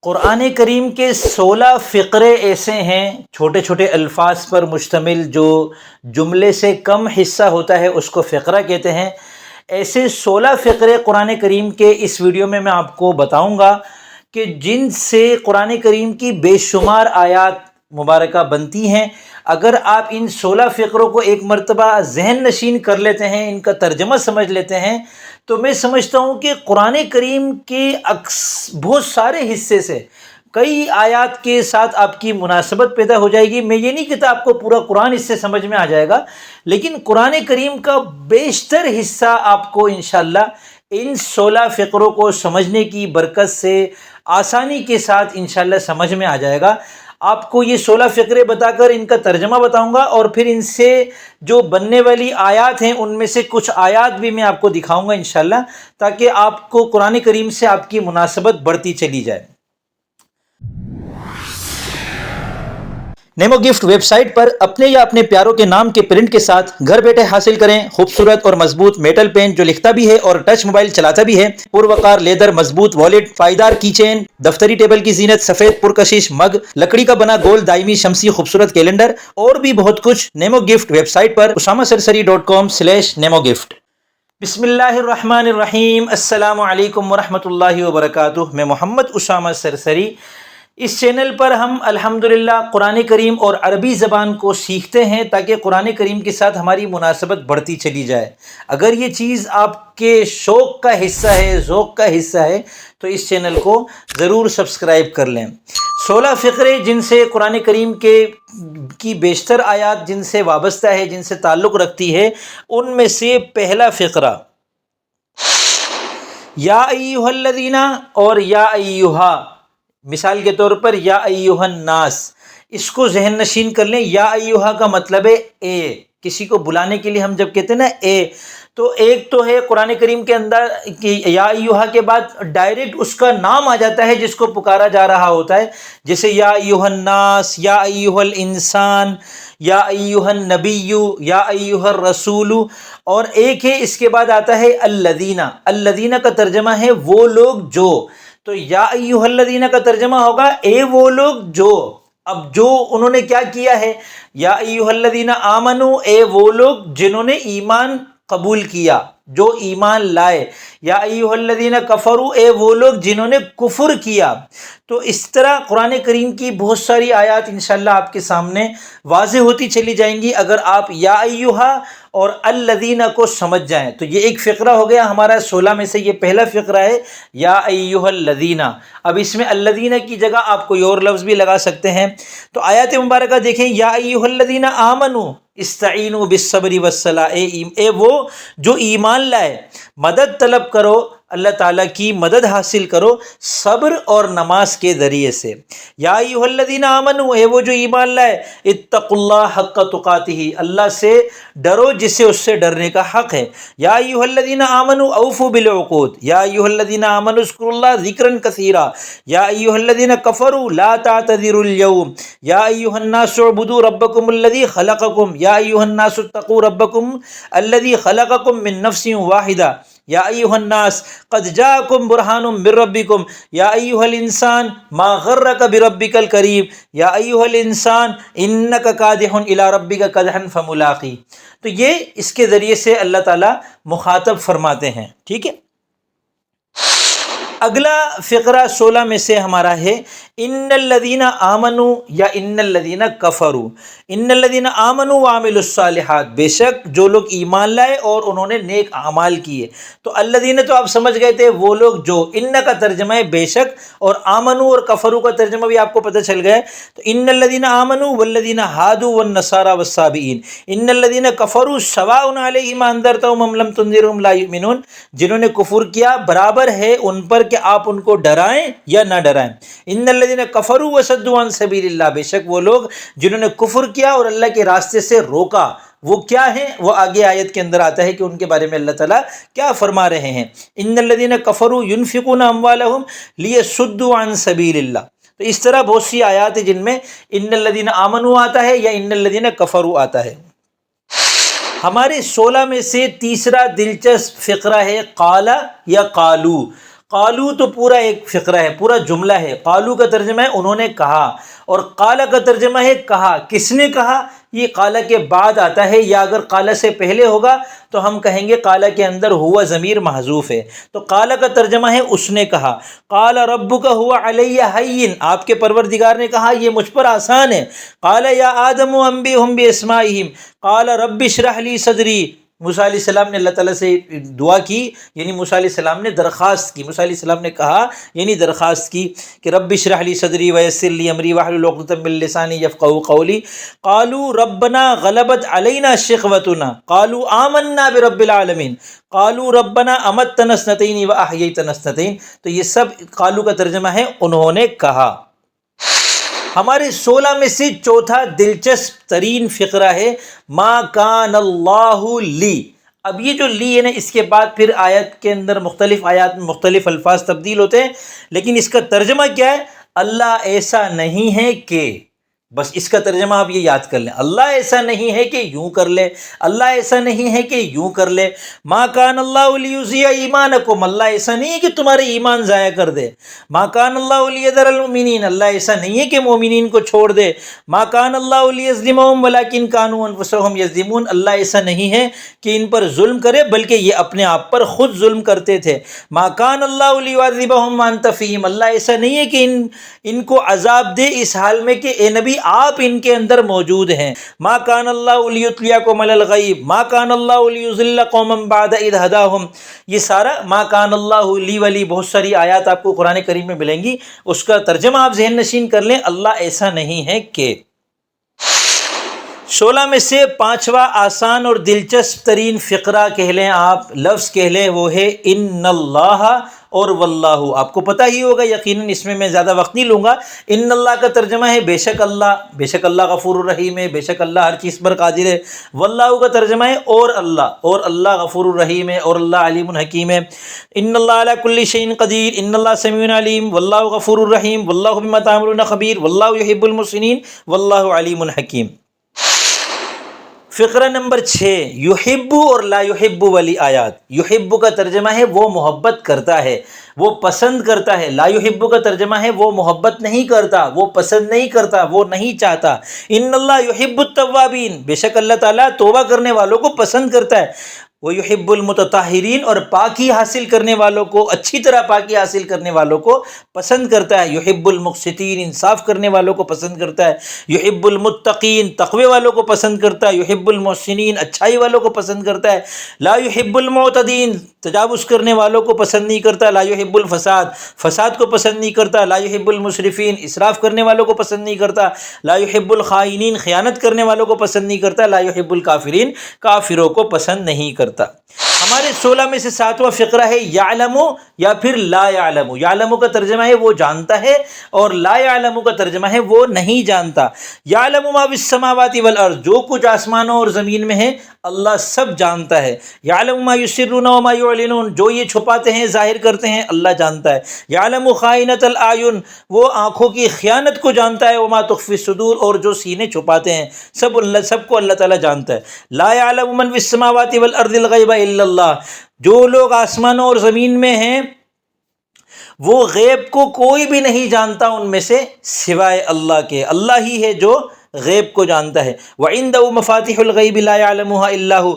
قرآن کریم کے 16 فقرے ایسے ہیں، چھوٹے چھوٹے الفاظ پر مشتمل، جو جملے سے کم حصہ ہوتا ہے اس کو فقرہ کہتے ہیں۔ ایسے 16 فقرے قرآن کریم کے اس ویڈیو میں آپ کو بتاؤں گا کہ جن سے قرآن کریم کی بے شمار آیات مبارکہ بنتی ہیں۔ اگر آپ ان 16 فقروں کو ایک مرتبہ ذہن نشین کر لیتے ہیں، ان کا ترجمہ سمجھ لیتے ہیں، تو میں سمجھتا ہوں کہ قرآن کریم کے بہت سارے حصے سے کئی آیات کے ساتھ آپ کی مناسبت پیدا ہو جائے گی۔ میں یہ نہیں کہتا آپ کو پورا قرآن اس سے سمجھ میں آ جائے گا، لیکن قرآن کریم کا بیشتر حصہ آپ کو انشاءاللہ ان 16 فقروں کو سمجھنے کی برکت سے آسانی کے ساتھ انشاءاللہ سمجھ میں آ جائے گا۔ آپ کو یہ 16 فقرے بتا کر ان کا ترجمہ بتاؤں گا، اور پھر ان سے جو بننے والی آیات ہیں ان میں سے کچھ آیات بھی میں آپ کو دکھاؤں گا انشاءاللہ، تاکہ آپ کو قرآن کریم سے آپ کی مناسبت بڑھتی چلی جائے۔ نیمو گفٹ ویب سائٹ پر اپنے یا اپنے پیاروں کے نام کے پرنٹ کے ساتھ گھر بیٹھے حاصل کریں خوبصورت اور مضبوط میٹل پین جو لکھتا بھی ہے اور ٹچ موبائل چلاتا بھی ہے، پروقار لیدر مضبوط والیٹ، پائیدار کی چین، دفتری ٹیبل کی زینت، سفید پرکشش مگ، لکڑی کا بنا گول دائمی شمسی خوبصورت کیلنڈر اور بھی بہت کچھ نیمو گفٹ ویب سائٹ پر usamasarasari.com/نیمو گفٹ۔ بسم اللہ الرحمن الرحیم۔ السلام علیکم ورحمۃ اللہ وبرکاتہ۔ میں محمد اسامہ سرسری۔ اس چینل پر ہم الحمدللہ قرآن کریم اور عربی زبان کو سیکھتے ہیں تاکہ قرآن کریم کے ساتھ ہماری مناسبت بڑھتی چلی جائے۔ اگر یہ چیز آپ کے شوق کا حصہ ہے، ذوق کا حصہ ہے، تو اس چینل کو ضرور سبسکرائب کر لیں۔ 16 فقرے جن سے قرآن کریم کی بیشتر آیات جن سے وابستہ ہے، جن سے تعلق رکھتی ہے، ان میں سے پہلا فقرہ یا ایھا الذین اور یا ایھا، مثال کے طور پر یا ایھا الناس، اس کو ذہن نشین کر لیں۔ یا ایھا کا مطلب ہے اے، کسی کو بلانے کے لیے ہم جب کہتے ہیں نا اے، تو ایک تو ہے قرآن کریم کے اندر کہ یا ایھا کے بعد ڈائریکٹ اس کا نام آ جاتا ہے جس کو پکارا جا رہا ہوتا ہے، جیسے یا ایھا الناس، یا ایھا الانسان، یا ایھا النبی، یا ایھا الرسول۔ اور ایک ہے اس کے بعد آتا ہے الذین۔ الذین کا ترجمہ ہے وہ لوگ جو، تو یا ایھا الذین کا ترجمہ ہوگا اے وہ لوگ جو۔ اب جو انہوں نے کیا کیا ہے، یا ایھا الذین آمنوا، اے وہ لوگ جنہوں نے ایمان قبول کیا، جو ایمان لائے۔ یا ایھا الذین کفروا، اے وہ لوگ جنہوں نے کفر کیا۔ تو اس طرح قرآن کریم کی بہت ساری آیات انشاءاللہ آپ کے سامنے واضح ہوتی چلی جائیں گی اگر آپ یا ایھا اور الذین کو سمجھ جائیں۔ تو یہ ایک فقرہ ہو گیا ہمارا 16 میں سے، یہ پہلا فقرہ ہے یا ایھا الذین۔ اب اس میں الذین کی جگہ آپ کوئی اور لفظ بھی لگا سکتے ہیں۔ تو آیات مبارکہ دیکھیں، یا ایھا الذین آمنوا استعینوا بالصبر والصلاۃ، اے وہ جو ایمان لائے، مدد طلب کرو، اللہ تعالیٰ کی مدد حاصل کرو صبر اور نماز کے ذریعے سے۔ یا ایھا الذین آمنوا، اے وہ جو ایمان لائے، اتقوا اللہ حق تقاتہ، اللہ سے ڈرو جسے اس سے ڈرنے کا حق ہے۔ یا ایھا الذین آمنوا اوفوا بالعقود، یا ایھا الذین آمنوا اذکروا اللہ ذکرا کثیرا، یا ایھا الذین کفروا لا تعتذروا اليوم، یا ایھا الناس اعبدوا ربکم الذی خلقکم، یا ایھا الناس اتقوا ربکم الذی خلقکم من نفس واحدہ، یا ایھا الناس قد جاءکم برہان من ربکم، یا ایھا الانسان ما غرک بربک الکریم، یا ایھا الانسان انک کادح الی ربک کدحا فملاقی۔ تو یہ اس کے ذریعے سے اللہ تعالیٰ مخاطب فرماتے ہیں، ٹھیک ہے۔ اگلا فقرہ 16 میں سے ہمارا ہے ان الذین آمنوا یا ان الذین کفروا۔ ان الذین آمنوا وعملوا الصالحات، بے شک جو لوگ ایمان لائے اور انہوں نے نیک اعمال کیے۔ تو الذین تو آپ سمجھ گئے تھے وہ لوگ جو، ان کا ترجمہ ہے بے شک، اور آمنوا اور کفروا کا ترجمہ بھی آپ کو پتہ چل گیا ہے۔ تو ان الذین آمنوا والذین ہادوا والنصارى والصابئین، ان الذین کفروا سواء علیہم انذرتهم ام لم تنذرهم لا یؤمنون، جنہوں نے کفر کیا برابر ہے ان پر کہ آپ ان کو ڈرائیں یا نہ ڈرائیں۔ ان الذین کفروا وصدوا عن سبیل اللہ، بے شک وہ لوگ جنہوں نے کفر کیا اور اللہ کے راستے سے روکا، وہ کیا ہیں، وہ آگے آیت کے اندر آتا ہے کہ ان کے بارے میں اللہ تعالیٰ کیا فرما رہے ہیں۔ ان الذین کفروا ينفقون اموالهم لیصدوا عن سبیل اللہ۔ تو اس طرح بہت سی آیات ہیں جن میں ان الذین آمنوا آتا ہے یا ان الذین کفروا آتا ہے۔ ہمارے 16 میں سے تیسرا دلچسپ فقرہ ہے قال یا قالو۔ قالو تو پورا ایک فقرہ ہے، پورا جملہ ہے. قالو کا ترجمہ ہے انہوں نے کہا، اور قال کا ترجمہ ہے کہا. کس نے کہا؟ یہ قال کے بعد آتا ہے، یا اگر قال سے پہلے ہوگا تو ہم کہیں گے قال کے اندر ہوا ضمیر محذوف ہے. تو قال کا ترجمہ ہے اس نے کہا. قال ربک هو علی ہین، آپ کے پروردگار نے کہا یہ مجھ پر آسان ہے. قال یا آدم انبئہم باسمائہم قال رب اشرح لی صدری. موسیٰ علیہ السلام نے اللہ تعالیٰ سے دعا کی، یعنی موسیٰ علیہ السلام نے درخواست کی. موسیٰ علیہ السلام نے کہا یعنی درخواست کی کہ رب اشرح لی صدری ویسر لی امری واحلل عقدۃ من لسانی یفقہوا قولی. قالوا ربنا غلبت علینا شقوتنا قالوا آمنا برب العالمین قالوا ربنا امتنا اثنتین واحییتنا اثنتین. تو یہ سب قالو کا ترجمہ ہے انہوں نے کہا. ہمارے 16 میں سے چوتھا دلچسپ ترین فقرہ ہے ما کان اللہ لی. اب یہ جو لی ہے نا، اس کے بعد پھر آیت کے اندر مختلف آیات میں مختلف الفاظ تبدیل ہوتے ہیں، لیکن اس کا ترجمہ کیا ہے؟ اللہ ایسا نہیں ہے کہ. بس اس کا ترجمہ آپ یہ یاد کر لیں، اللہ ایسا نہیں ہے کہ یوں کر لے، اللہ ایسا نہیں ہے کہ یوں کر لے. ما کان اللہ لیضیع ایمانکم، اللہ ایسا نہیں ہے کہ تمہارے ایمان ضائع کر دے. ما کان اللہ لیذر المؤمنین، اللہ ایسا نہیں ہے کہ مومنین کو چھوڑ دے. ما کان اللہ لیظلمہم ولکن کانوا انفسہم یظلمون، اللہ ایسا نہیں ہے کہ ان پر ظلم کرے بلکہ یہ اپنے آپ پر خود ظلم کرتے تھے. ما کان اللہ لیعذبہم وانت فیہم، اللہ ایسا نہیں ہے کہ ان کو عذاب دے اس حال میں کہ اے نبی آپ ان کے اندر موجود ہیں. ما کان اللہ لیطلعکم علی الغیب ما کان اللہ لیضل قوما بعد اذ ھداھم. یہ سارا ما کان اللہ لی ولی بہت ساری آیات آپ کو قرآن کریم میں ملیں گی، اس کا ترجمہ آپ ذہن نشین کر لیں، اللہ ایسا نہیں ہے کہ. 16 میں سے پانچواں آسان اور دلچسپ ترین فقرہ کہہ لیں آپ، لفظ کہہ لیں، وہ ہے ان اللہ اور واللہ. آپ کو پتہ ہی ہوگا یقیناً، اس میں زیادہ وقت نہیں لوں گا. ان اللہ کا ترجمہ ہے بے شک اللہ، بے شک اللہ غفور الرحیم ہے، بے شک اللہ ہر چیز پر قادر ہے. واللہ کا ترجمہ ہے اور اللہ غفور الرحیم ہے، اور اللہ علیم الحکیم ہے. ان اللہ علی کل شیء قدیر، ان اللہ سمیع علیم، واللہ غفور الرحیم، واللہ بما تعملون خبیر، واللہ یحب المحسنین، واللہ علیم الحکیم. فقرہ نمبر 6، یحب اور لا یحب والی آیات. یحب کا ترجمہ ہے وہ محبت کرتا ہے، وہ پسند کرتا ہے. لا یحب کا ترجمہ ہے وہ محبت نہیں کرتا، وہ پسند نہیں کرتا، وہ نہیں چاہتا. ان اللہ یحب التوابین، بے شک اللہ تعالیٰ توبہ کرنے والوں کو پسند کرتا ہے. وَيُحِبُّ الْمُتَطَهِّرِينَ، اور پاکی حاصل کرنے والوں کو، اچھی طرح پاکی حاصل کرنے والوں کو پسند کرتا ہے. يُحِبُّ الْمُقْسِطِينَ، انصاف کرنے والوں کو پسند کرتا ہے. يُحِبُّ الْمُتَّقِينَ، تقوی والوں کو پسند کرتا ہے. يُحِبُّ الْمُحْسِنِينَ، اچھائی والوں کو پسند کرتا ہے. لا يُحِبُّ الْمُعْتَدِينَ، تجاوز کرنے والوں کو پسند نہیں کرتا. لا يُحِبُّ الْفَسَاد، فساد کو پسند نہیں کرتا. لا يُحِبُّ الْمُسْرِفِينَ، اسراف کرنے والوں کو پسند نہیں کرتا. لا يُحِبُّ الْخَائِنِينَ، خیانت کرنے والوں کو پسند نہیں کرتا. لا يُحِبُّ الْكَافِرِينَ، کافروں کو پسند نہیں کرتا. ہمارے 16 میں سے 7واں فقرہ ہے یعلم یا پھر لا یعلم. یعلم کا ترجمہ ہے وہ جانتا ہے، اور لا یعلم کا ترجمہ ہے وہ نہیں جانتا. یعلم ما فی السماوات والارض، جو کچھ آسمانوں اور زمین میں ہے اللہ سب جانتا ہے. یعلم ما یسرون وما یعلنون، جو یہ چھپاتے ہیں ظاہر کرتے ہیں اللہ جانتا ہے. یعلم خائنۃ الاعین، وہ آنکھوں کی خیانت کو جانتا ہے. وما تخفی الصدور، اور جو سینے چھپاتے ہیں سب کو اللہ تعالیٰ جانتا ہے. لا یعلم من فی السماوات والارض الغیب الا اللہ، جو لوگ آسمانوں اور زمین میں ہیں وہ غیب کو کوئی بھی نہیں جانتا ان میں سے سوائے اللہ کے. اللہ ہی ہے جو غیب کو جانتا ہے. وعنده مفاتیح الغیب لا يعلمها الا هو،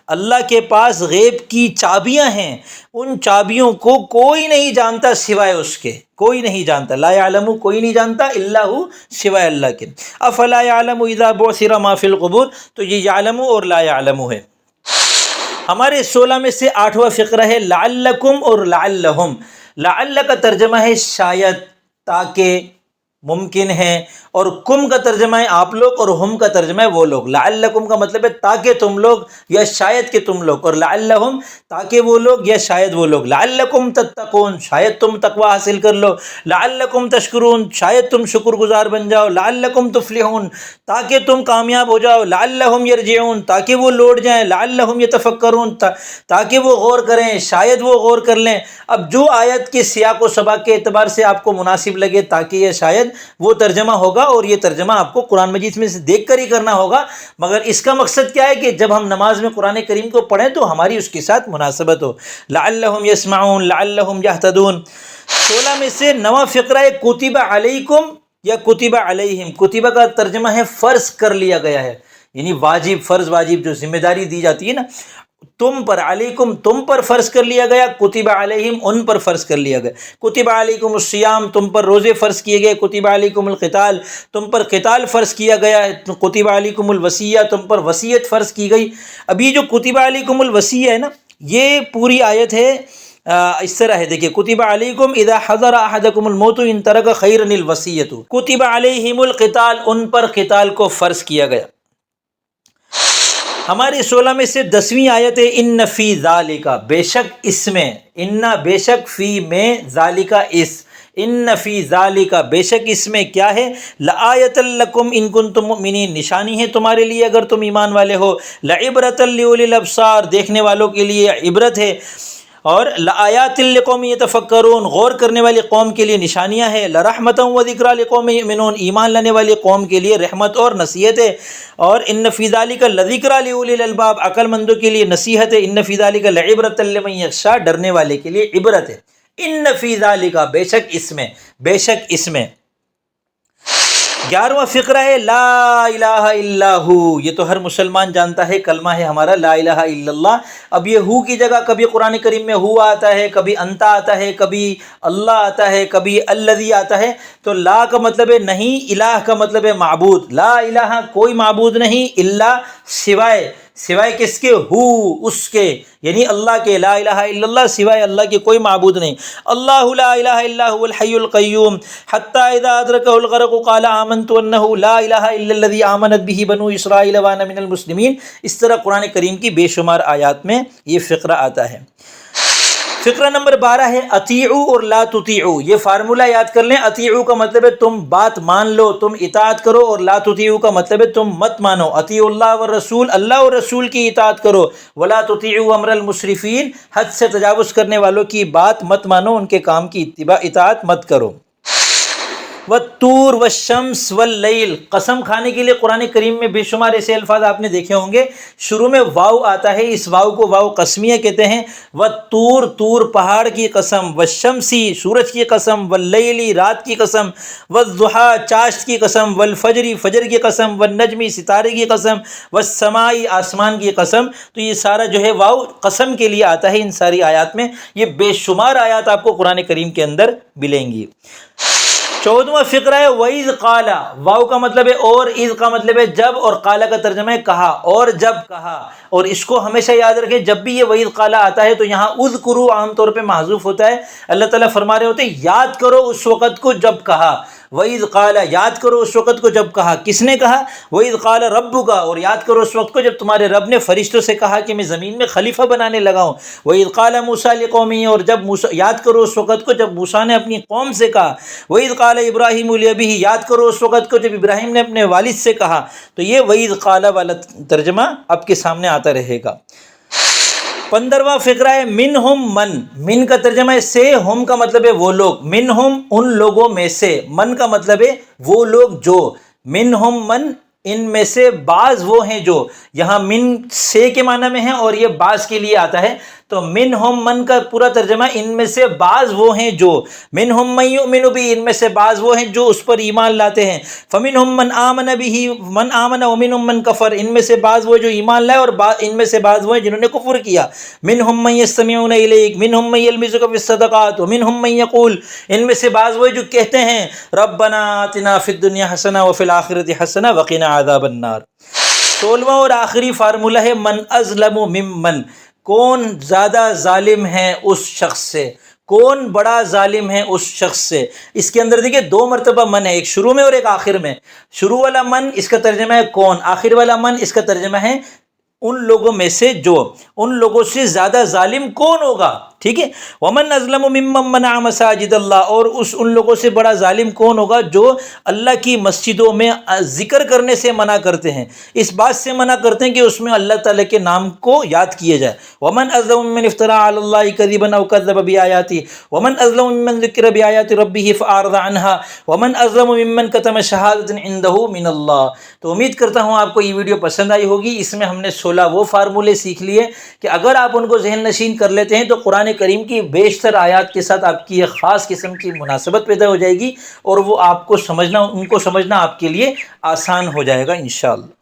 اللہ کے پاس غیب کی چابیاں ہیں، ان چابیوں کو کوئی نہیں جانتا سوائے اس کے، کوئی نہیں جانتا. لا يعلم، کوئی نہیں جانتا، الا هو، سوائے اللہ کے. افلا يعلم اذا بعثر ما في القبور، تو یہ یعلم اور لا يعلم ہے. ہمارے 16 میں سے 8واں فقرہ ہے لعلکم اور لعلہم. لعل کا ترجمہ ہے شاید، تاکہ، ممکن ہے، اور کم کا ترجمہ ہے آپ لوگ، اور ہم کا ترجمہ ہے وہ لوگ. لعلکم کا مطلب ہے تاکہ تم لوگ یا شاید کہ تم لوگ، اور لعلہم تاکہ وہ لوگ یا شاید وہ لوگ. لعلکم تتقون، شاید تم تقوی حاصل کر لو. لعلکم تشکرون، شاید تم شکر گزار بن جاؤ. لعلکم تفلحون، تاکہ تم کامیاب ہو جاؤ. لعلہم یرجعون، تاکہ وہ لوٹ جائیں. لعلہم یتفکرون، تاکہ وہ غور کریں، شاید وہ غور کر لیں. اب جو آیت کے سیاق و سباق کے اعتبار سے آپ کو مناسب لگے، تاکہ یا شاید، وہ ترجمہ ہوگا، اور یہ ترجمہ آپ کو قرآن مجید میں سے دیکھ کر ہی کرنا ہوگا، مگر اس کا مقصد کیا ہے کہ جب ہم نماز میں قرآن کریم کو پڑھیں تو ہماری اس کے ساتھ مناسبت ہو۔ لعلہم یسمعون لعلہم یہتدون۔ 16 میں سے 9واں فقرہ ہے کتب علیکم یا کتب علیہم۔ کتبہ کا ترجمہ ہے فرض کر لیا گیا ہے، یعنی واجب، فرض واجب جو ذمہ داری دی جاتی ہے نا، تم پر، علیکم تم پر فرض کر لیا گیا، کتب علیہم ان پر فرض کر لیا گیا۔ کتب علیکم الصیام تم پر روزے فرض کیے گئے، کتب علیکم القتال تم پر قتال فرض کیا گیا ہے، کتب علیکم الوصیہ تم پر وصیت فرض کی گئی۔ اب یہ جو کتب علیکم الوصیہ ہے نا، یہ پوری آیت ہے اس طرح ہے، دیکھیے کتب علیکم اذا حضر احدکم الموت ان ترک خیرا الوصیۃ، کتب علیہم القتال ان پر قتال کو فرض کیا گیا۔ ہمارے 16 میں سے 10ویں آیت ہے ان فی ذالک، بے شک اس میں، ان بے شک فی میں، ذالک اس، ان فی ذالک بے شک اس میں کیا ہے، لآیۃ لکم ان کنتم مؤمنین، نشانی ہے تمہارے لیے اگر تم ایمان والے ہو، لعبرۃ لأولی الابصار دیکھنے والوں کے لیے عبرت ہے، اور لآیات لقوم یتفکرون غور کرنے والی قوم کے لیے نشانیاں ہیں، لرحمۃ و ذکریٰ لقوم یؤمنون ایمان لانے والی قوم کے لیے رحمت اور نصیحت ہے، اور ان فی ذلک لذکریٰ لاولی الالباب عقل مندوں کے لیے نصیحت ہے، ان فی ذلک لعبرۃ لمن یخشیٰ ڈرنے والے کے لیے عبرت ہے۔ ان فی ذلک بے شک اس میں، بے شک اس میں۔ 11واں فقرہ ہے لا الہ الا ہو، یہ تو ہر مسلمان جانتا ہے، کلمہ ہے ہمارا لا الہ الا اللہ۔ اب یہ ہو کی جگہ کبھی قرآن کریم میں ہوا آتا ہے، کبھی انتا آتا ہے، کبھی اللہ آتا ہے، کبھی الذی آتا ہے۔ تو لا کا مطلب ہے نہیں، الہ کا مطلب ہے معبود، لا الہ کوئی معبود نہیں، الا سوائے، سوائے کس کے، ہو اس کے، یعنی اللہ کے، لا الہ الا اللہ سوائے اللہ کے کوئی معبود نہیں۔ اللہ لا الہ الا هو الحی القیوم حتی اذا ادرکہ الغرق قال آمنت انہ لا الہ الا الذی آمنت بہ بنو اسرائیل وانا من المسلمین۔ اس طرح قرآن کریم کی بے شمار آیات میں یہ فقرہ آتا ہے۔ فقرہ نمبر 12 ہے اطیعوا اور لا تطیعوا، یہ فارمولہ یاد کر لیں۔ اطیعوا کا مطلب ہے تم بات مان لو، تم اطاعت کرو، اور لا تطیعوا کا مطلب ہے تم مت مانو۔ اطیعوا اللہ والرسول، اللہ اور رسول کی اطاعت کرو، ولا تطیعوا امر المسرفین، حد سے تجاوز کرنے والوں کی بات مت مانو، ان کے کام کی اطاعت مت کرو۔ والطور والشمس واللیل، قسم کھانے کے لیے قرآن کریم میں بے شمار ایسے الفاظ آپ نے دیکھے ہوں گے، شروع میں واو آتا ہے، اس واو کو واو قسمیہ کہتے ہیں۔ والطور طور پہاڑ کی قسم، والشمسی سورج کی قسم، واللیلی رات کی قسم، والضحیٰ چاشت کی قسم، والفجری فجر کی قسم، والنجمی ستارے کی قسم، والسمائی آسمان کی قسم۔ تو یہ سارا جو ہے واو قسم کے لیے آتا ہے ان ساری آیات میں، یہ بے شمار آیات آپ کو قرآن کریم کے اندر ملیں گی۔ 14واں فقرہ ہے وَإِذْ قَالَ، واو کا مطلب ہے اور، اذ کا مطلب ہے جب، اور قال کا ترجمہ ہے کہا، اور جب کہا۔ اور اس کو ہمیشہ یاد رکھیں، جب بھی یہ وَإِذْ قَالَ آتا ہے تو یہاں اذکروا عام طور پہ محذوف ہوتا ہے، اللہ تعالیٰ فرما رہے ہوتے ہیں یاد کرو اس وقت کو جب کہا، وَإِذْ قَالَ یاد کرو اس وقت کو جب کہا، کس نے کہا، وَإِذْ قَالَ رَبُّكَ، اور یاد کرو اس وقت کو جب تمہارے رب نے فرشتوں سے کہا کہ میں زمین میں خلیفہ بنانے لگا ہوں، وَإِذْ قَالَ مُوسَىٰ لِقَوْمِهِ، اور جب یاد کرو اس وقت کو جب موسیٰ نے اپنی قوم سے کہا، وَإِذْ قَالَ إِبْرَاهِيمُ لِأَبِيهِ، یاد کرو اس وقت کو جب ابراہیم نے اپنے والد سے کہا۔ تو یہ وَإِذْ قَالَ والا ترجمہ آپ کے سامنے آتا رہے گا۔ 15واں فقرہ ہے منہم من، من کا ترجمہ ہے سے، ہم کا مطلب ہے وہ لوگ، منہم ان لوگوں میں سے، من کا مطلب ہے وہ لوگ جو، منہم من ان میں سے بعض وہ ہیں جو، یہاں من سے کے معنی میں ہے اور یہ بعض کے لیے آتا ہے، تو منہم من کا پورا ترجمہ ان میں سے بعض وہ ہیں جو، منہم من یؤمن بہ، ان میں سے بعض وہ ہیں جو اس پر ایمان لاتے ہیں، فمنہم من آمن بہ من آمن ومنہم من کفر، ان میں سے بعض وہ جو ایمان لائے اور ان میں سے بعض وہ ہیں جنہوں نے کفر کیا، منہم من یستمعون الیک منہم من یلمزک فی الصدقات ومنہم من یقول، ان میں سے بعض وہ جو کہتے ہیں ربنا آتنا فی الدنیا حسنہ وفی الآخرۃ حسنہ وقنا عذاب النار۔ 16واں اور آخری فارمولہ ہے من اظلم ممن، کون زیادہ ظالم ہے اس شخص سے، کون بڑا ظالم ہے اس شخص سے۔ اس کے اندر دیکھیں 2 مرتبہ من ہے، ایک شروع میں اور ایک آخر میں۔ شروع والا من اس کا ترجمہ ہے کون، آخر والا من اس کا ترجمہ ہے ان لوگوں میں سے جو، ان لوگوں سے زیادہ ظالم کون ہوگا، ٹھیک ہے. ومن ازلم ممن منع مساجد اللہ، اور ان لوگوں سے بڑا ظالم کون ہوگا جو اللہ کی مسجدوں میں ذکر کرنے سے منع کرتے ہیں، اس بات سے منع کرتے ہیں کہ اس میں اللہ تعالیٰ کے نام کو یاد کیے جائے. ومن ازلم ممن افترى علی اللہ کذبا او کذب بآیاتہ ومن ازلم ممن ذکر بآیات ربہ فاعرض عنها ومن ازلم ممن کتم شہادۃ عنده من اللہ. تو امید کرتا ہوں آپ کو یہ ویڈیو پسند آئی ہوگی. اس میں ہم نے 16 وہ فارمولے سیکھ لیے کہ اگر آپ ان کو ذہن نشین کر لیتے ہیں تو قرآن کریم کی بیشتر آیات کے ساتھ آپ کی ایک خاص قسم کی مناسبت پیدا ہو جائے گی، اور وہ آپ کو سمجھنا، ان کو سمجھنا آپ کے لیے آسان ہو جائے گا انشاءاللہ.